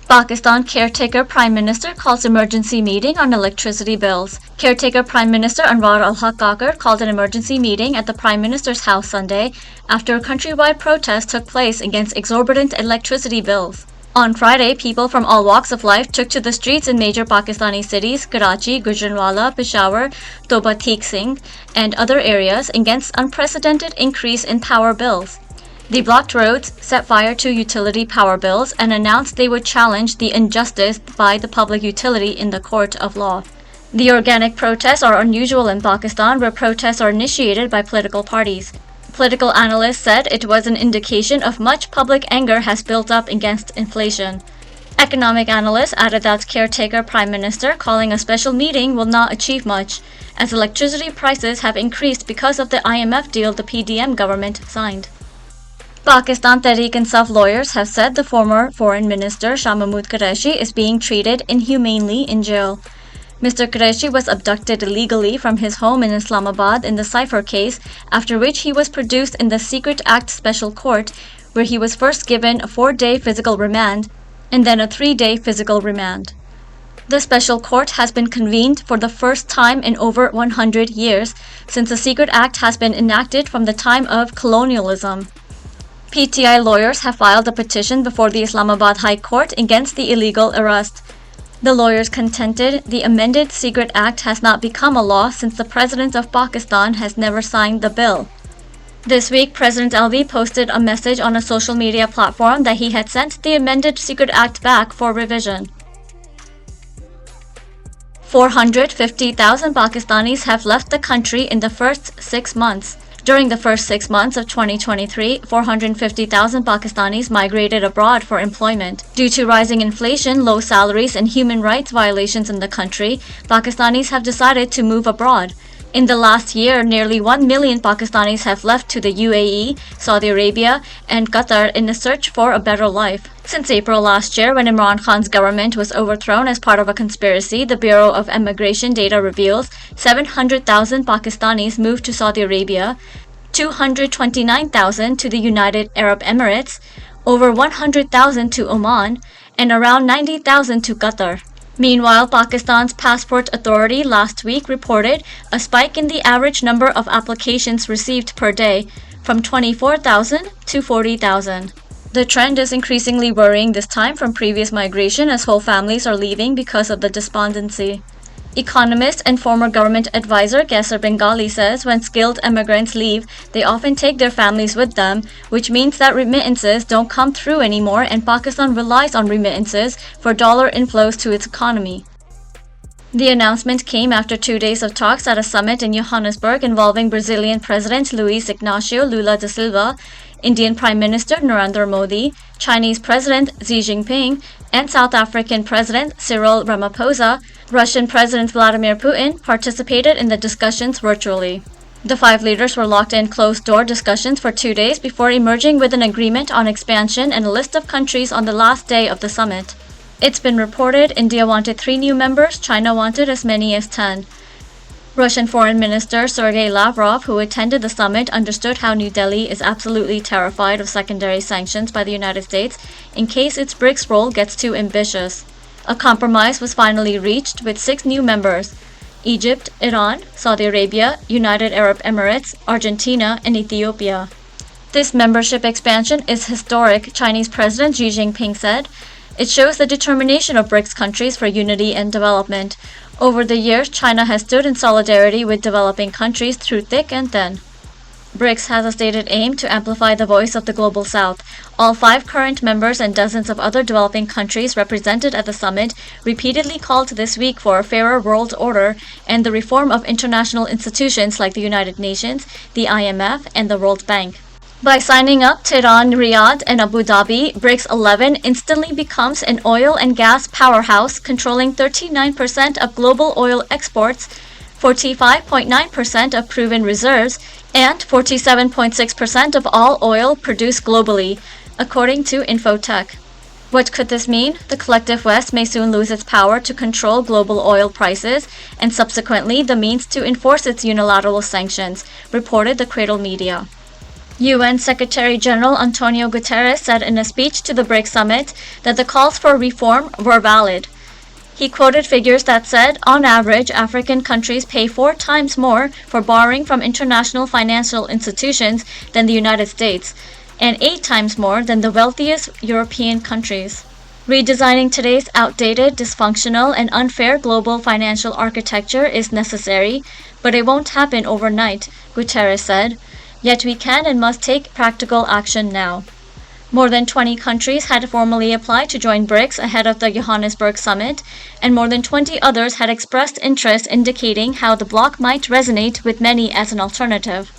Pakistan Caretaker Prime Minister calls emergency meeting on electricity bills. Caretaker Prime Minister Anwar al-Haq Kakar called an emergency meeting at the Prime Minister's house Sunday after a countrywide protest took place against exorbitant electricity bills. On Friday, people from all walks of life took to the streets in major Pakistani cities, Karachi, Gujranwala, Peshawar, Toba Teek Singh, and other areas against unprecedented increase in power bills. They blocked roads, set fire to utility power bills, and announced they would challenge the injustice by the public utility in the court of law. The organic protests are unusual in Pakistan, where protests are initiated by political parties. Political analysts said it was an indication of much public anger has built up against inflation. Economic analysts added that Caretaker Prime Minister calling a special meeting will not achieve much, as electricity prices have increased because of the IMF deal the PDM government signed. Pakistan Tahreek-e-Insaf lawyers have said the former Foreign Minister Shah Mahmood Qureshi is being treated inhumanely in jail. Mr. Qureshi was abducted illegally from his home in Islamabad in the Cypher case, after which he was produced in the Secret Act Special Court, where he was first given a 4-day physical remand and then a 3-day physical remand. The Special Court has been convened for the first time in over 100 years, since the Secret Act has been enacted from the time of colonialism. PTI lawyers have filed a petition before the Islamabad High Court against the illegal arrest. The lawyers contended the amended Secret Act has not become a law since the President of Pakistan has never signed the bill. This week, President Alvi posted a message on a social media platform that he had sent the amended Secret Act back for revision. 450,000 Pakistanis have left the country in the first 6 months. During the first 6 months of 2023, 450,000 Pakistanis migrated abroad for employment. Due to rising inflation, low salaries, and human rights violations in the country, Pakistanis have decided to move abroad. In the last year, nearly 1 million Pakistanis have left to the UAE, Saudi Arabia, and Qatar in a search for a better life. Since April last year, when Imran Khan's government was overthrown as part of a conspiracy, the Bureau of Immigration data reveals 700,000 Pakistanis moved to Saudi Arabia, 229,000 to the United Arab Emirates, over 100,000 to Oman, and around 90,000 to Qatar. Meanwhile, Pakistan's Passport Authority last week reported a spike in the average number of applications received per day, from 24,000 to 40,000. The trend is increasingly worrying this time from previous migration, as whole families are leaving because of the despondency. Economist and former government advisor Kaisar Bengali says when skilled immigrants leave, they often take their families with them, which means that remittances don't come through anymore, and Pakistan relies on remittances for dollar inflows to its economy. The announcement came after 2 days of talks at a summit in Johannesburg involving Brazilian President Luiz Inácio Lula da Silva, Indian Prime Minister Narendra Modi, Chinese President Xi Jinping, and South African President Cyril Ramaphosa. Russian President Vladimir Putin participated in the discussions virtually. The 5 leaders were locked in closed-door discussions for 2 days before emerging with an agreement on expansion and a list of countries on the last day of the summit. It's been reported India wanted 3 new members, China wanted as many as 10. Russian Foreign Minister Sergei Lavrov, who attended the summit, understood how New Delhi is absolutely terrified of secondary sanctions by the United States in case its BRICS role gets too ambitious. A compromise was finally reached with 6 new members: Egypt, Iran, Saudi Arabia, United Arab Emirates, Argentina, and Ethiopia. This membership expansion is historic, Chinese President Xi Jinping said. It shows the determination of BRICS countries for unity and development. Over the years, China has stood in solidarity with developing countries through thick and thin. BRICS has a stated aim to amplify the voice of the Global South. All 5 current members and dozens of other developing countries represented at the summit repeatedly called this week for a fairer world order and the reform of international institutions like the United Nations, the IMF, and the World Bank. By signing up Tehran, Riyadh, and Abu Dhabi, BRICS 11 instantly becomes an oil and gas powerhouse, controlling 39% of global oil exports, 45.9% of proven reserves, and 47.6% of all oil produced globally, according to Infotech. What could this mean? The collective West may soon lose its power to control global oil prices and subsequently the means to enforce its unilateral sanctions, reported the Cradle Media. UN Secretary-General Antonio Guterres said in a speech to the BRICS summit that the calls for reform were valid. He quoted figures that said, on average, African countries pay 4 times more for borrowing from international financial institutions than the United States, and 8 times more than the wealthiest European countries. Redesigning today's outdated, dysfunctional, and unfair global financial architecture is necessary, but it won't happen overnight, Guterres said. Yet we can and must take practical action now. More than 20 countries had formally applied to join BRICS ahead of the Johannesburg summit, and more than 20 others had expressed interest indicating how the bloc might resonate with many as an alternative.